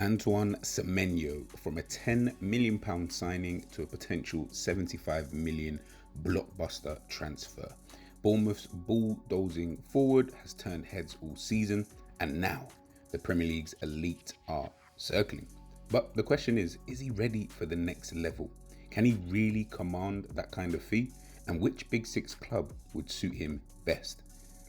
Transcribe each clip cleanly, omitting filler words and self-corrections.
Antoine Semenyo, from a £10 million signing to a potential £75 million blockbuster transfer. Bournemouth's bulldozing forward has turned heads all season, and now the Premier League's elite are circling. But the question is he ready for the next level? Can he really command that kind of fee? And which Big Six club would suit him best?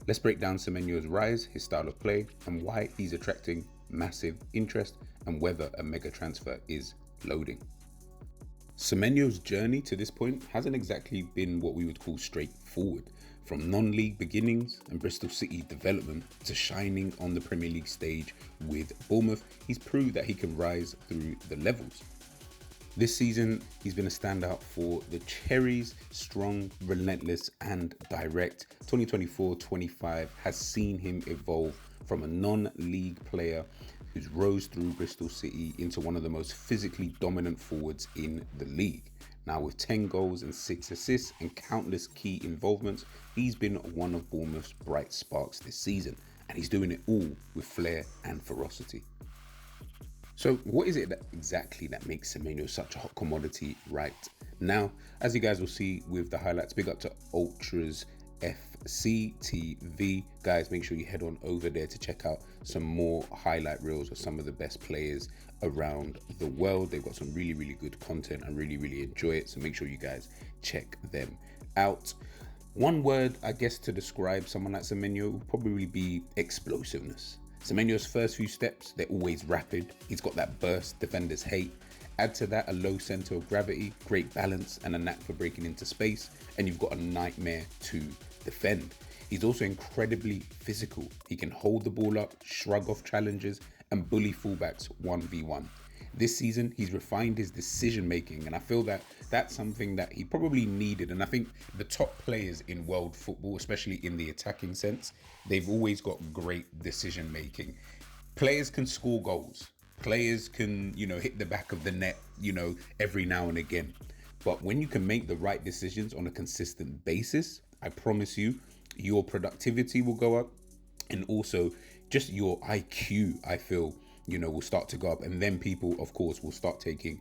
Let's break down Semenyo's rise, his style of play, and why he's attracting massive interest, and whether a mega transfer is loading. Semenyo's journey to this point hasn't exactly been what we would call straightforward. From non-league beginnings and Bristol City development to shining on the Premier League stage with Bournemouth, he's proved that he can rise through the levels. This season, he's been a standout for the Cherries, strong, relentless, and direct. 2024-25 has seen him evolve from a non-league player who's rose through Bristol City into one of the most physically dominant forwards in the league. Now, with 10 goals and 6 assists and countless key involvements, he's been one of Bournemouth's bright sparks this season, and he's doing it all with flair and ferocity. So what is it exactly that makes Semenyo such a hot commodity right now? As you guys will see with the highlights, big up to Ultras FCTV. Guys, make sure you head on over there to check out some more highlight reels of some of the best players around the world. They've got some really, really good content. I really enjoy it. So make sure you guys check them out. One word, I guess, to describe someone like Semenyo would probably be explosiveness. Semenyo's first few steps, they're always rapid. He's got that burst defenders hate. Add to that a low center of gravity, great balance, and a knack for breaking into space, and you've got a nightmare to defend. He's also incredibly physical. He can hold the ball up, shrug off challenges, and bully fullbacks 1v1. This season, he's refined his decision making, and I feel that that's something that he probably needed. And I think the top players in world football, especially in the attacking sense, they've always got great decision making. Players can score goals. Players can, hit the back of the net, every now and again. But when you can make the right decisions on a consistent basis, I promise you, your productivity will go up, and also just your IQ, I feel, will start to go up, and then people, of course, will start taking,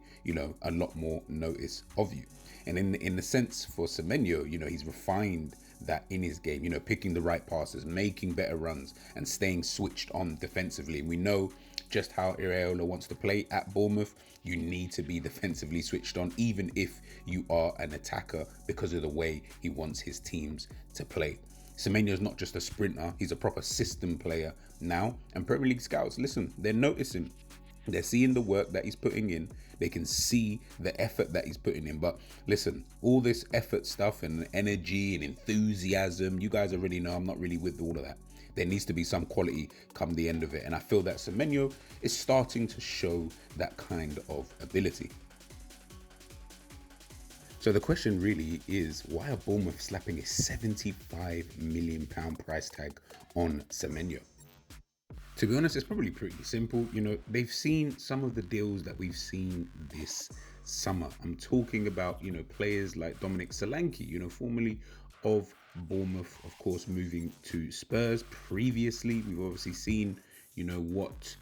a lot more notice of you. And in the sense for Semenyo, he's refined that in his game, picking the right passes, making better runs, and staying switched on defensively. And we know just how Iraola wants to play at Bournemouth. You need to be defensively switched on, even if you are an attacker, because of the way he wants his teams to play. Semenyo is not just a sprinter, he's a proper system player now. And Premier League scouts, listen, they're noticing. They're seeing the work that he's putting in. They can see the effort that he's putting in. But listen, all this effort stuff and energy and enthusiasm, you guys already know I'm not really with all of that. There needs to be some quality come the end of it. And I feel that Semenyo is starting to show that kind of ability. So the question really is, why are Bournemouth slapping a £75 million price tag on Semenyo? To be honest, it's probably pretty simple. They've seen some of the deals that we've seen this summer. I'm talking about, players like Dominic Solanke, formerly of Bournemouth, of course, moving to Spurs. Previously, we've obviously seen, what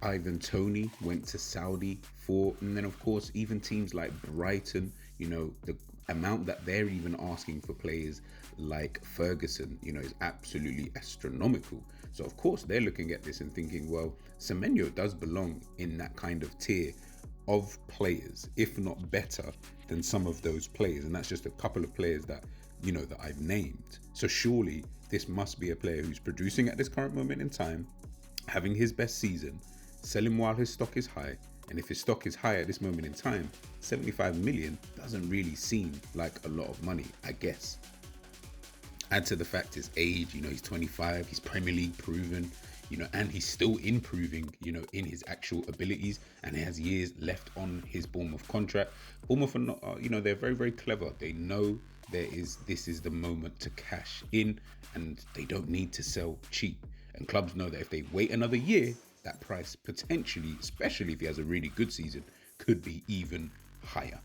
Ivan Toney went to Saudi for. And then, of course, even teams like Brighton, the amount that they're even asking for players like Ferguson, is absolutely astronomical. So, of course, they're looking at this and thinking, well, Semenyo does belong in that kind of tier of players, if not better than some of those players. And that's just a couple of players that, that I've named. So surely this must be a player who's producing at this current moment in time, having his best season, selling while his stock is high. And if his stock is high at this moment in time, 75 million doesn't really seem like a lot of money, I guess. Add to the fact his age, he's 25, he's Premier League proven, and he's still improving, in his actual abilities, and he has years left on his Bournemouth contract. Bournemouth are not, they're very, very clever. They know this is the moment to cash in, and they don't need to sell cheap. And clubs know that if they wait another year, that price potentially, especially if he has a really good season, could be even higher.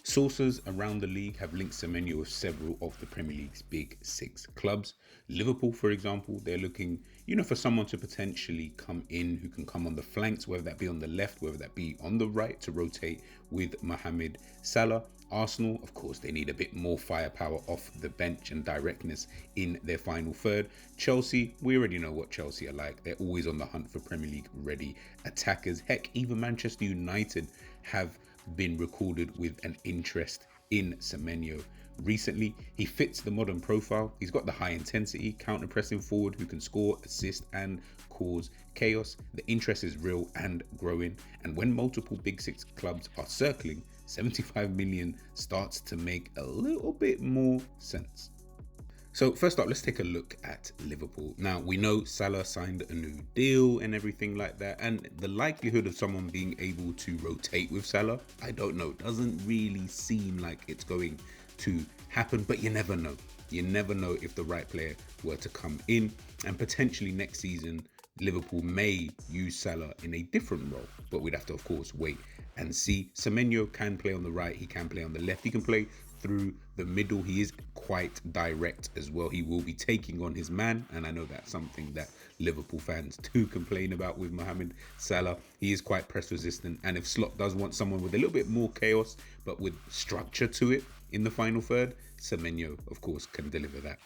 Sources around the league have linked Semenyo with several of the Premier League's big six clubs. Liverpool, for example, they're looking, for someone to potentially come in who can come on the flanks, whether that be on the left, whether that be on the right, to rotate with Mohamed Salah. Arsenal, of course, they need a bit more firepower off the bench and directness in their final third. Chelsea, we already know what Chelsea are like. They're always on the hunt for Premier League ready attackers. Heck, even Manchester United have been recorded with an interest in Semenyo recently. He fits the modern profile. He's got the high intensity, counter pressing forward who can score, assist and cause chaos. The interest is real and growing, and when multiple big six clubs are circling, 75 million starts to make a little bit more sense. So first up, let's take a look at Liverpool. Now, we know Salah signed a new deal and everything like that, and the likelihood of someone being able to rotate with Salah, I don't know, doesn't really seem like it's going to happen, but you never know. You never know if the right player were to come in, and potentially next season, Liverpool may use Salah in a different role, but we'd have to, of course, wait and see. Semenyo can play on the right, he can play on the left, he can play through the middle. He is quite direct as well. He will be taking on his man, and I know that's something that Liverpool fans do complain about with Mohamed Salah. He is quite press resistant, and if Slot does want someone with a little bit more chaos but with structure to it in the final third, Semenyo, of course, can deliver that.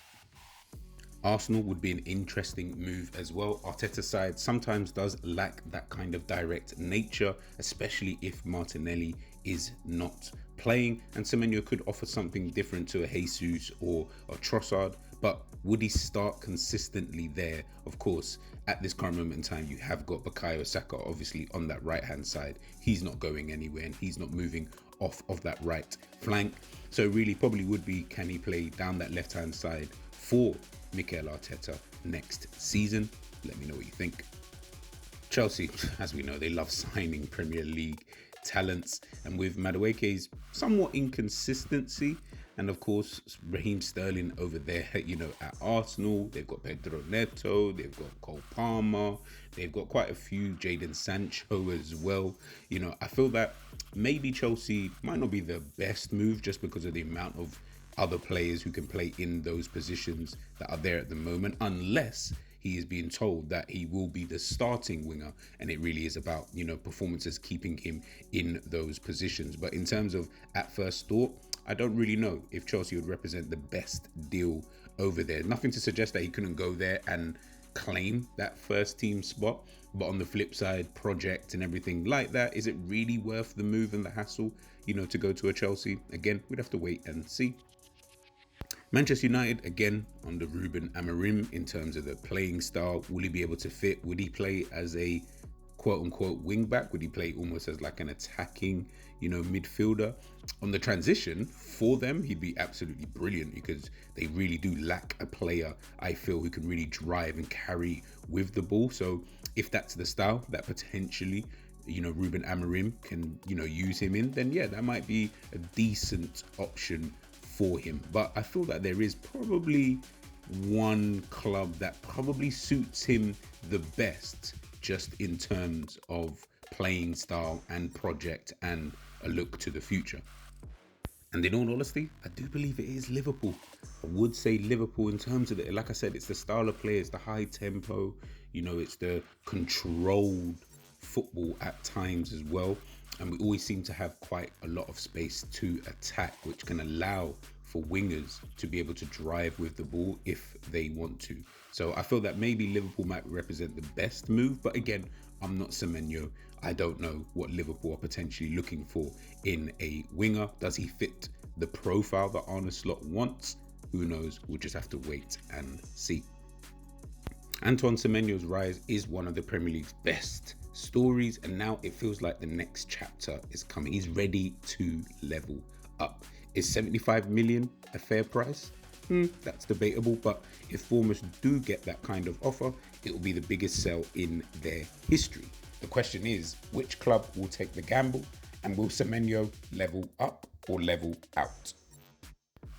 Arsenal would be an interesting move as well. Arteta's side sometimes does lack that kind of direct nature, especially if Martinelli is not playing, and Semenyo could offer something different to a Jesus or a Trossard, but would he start consistently there? Of course, at this current moment in time, you have got Bukayo Saka obviously on that right hand side. He's not going anywhere and he's not moving off of that right flank. So really probably would be, can he play down that left hand side for Mikel Arteta next season? Let me know what you think. Chelsea, as we know, they love signing Premier League talents, and with Madueke's somewhat inconsistency, and of course Raheem Sterling over there, at Arsenal, they've got Pedro Neto, they've got Cole Palmer, they've got quite a few, Jadon Sancho as well. I feel that maybe Chelsea might not be the best move just because of the amount of other players who can play in those positions that are there at the moment, unless he is being told that he will be the starting winger, and it really is about, performances keeping him in those positions. But in terms of at first thought, I don't really know if Chelsea would represent the best deal over there. Nothing to suggest that he couldn't go there and claim that first team spot, but on the flip side, project and everything like that, is it really worth the move and the hassle, to go to a Chelsea? Again, we'd have to wait and see. Manchester United, again, under Ruben Amorim in terms of the playing style. Will he be able to fit? Would he play as a quote-unquote wing-back? Would he play almost as like an attacking, midfielder? On the transition, for them, he'd be absolutely brilliant because they really do lack a player, I feel, who can really drive and carry with the ball. So if that's the style that potentially Ruben Amorim can, use him in, then yeah, that might be a decent option for him. But I feel that there is probably one club that probably suits him the best, just in terms of playing style and project and a look to the future. And in all honesty, I do believe it is Liverpool. I would say Liverpool in terms of it. Like I said, it's the style of play, it's the high tempo, it's the controlled football at times as well. And we always seem to have quite a lot of space to attack, which can allow for wingers to be able to drive with the ball if they want to. So I feel that maybe Liverpool might represent the best move. But again, I'm not Semenyo. I don't know what Liverpool are potentially looking for in a winger. Does he fit the profile that Arne Slot wants? Who knows? We'll just have to wait and see. Antoine Semenyo's rise is one of the Premier League's best stories, and now it feels like the next chapter is coming. He's ready to level up. Is 75 million a fair price? That's debatable, but if Bournemouth do get that kind of offer, it will be the biggest sell in their history. The question is, which club will take the gamble, and will Semenyo level up or level out?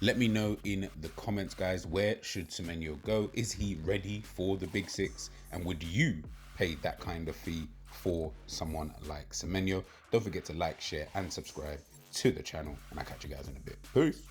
Let me know in the comments, guys. Where should Semenyo go? Is he ready for the big six? And would you pay that kind of fee for someone like Semenyo? Don't forget to like, share, and subscribe. to the channel, and I'll catch you guys in a bit. Peace.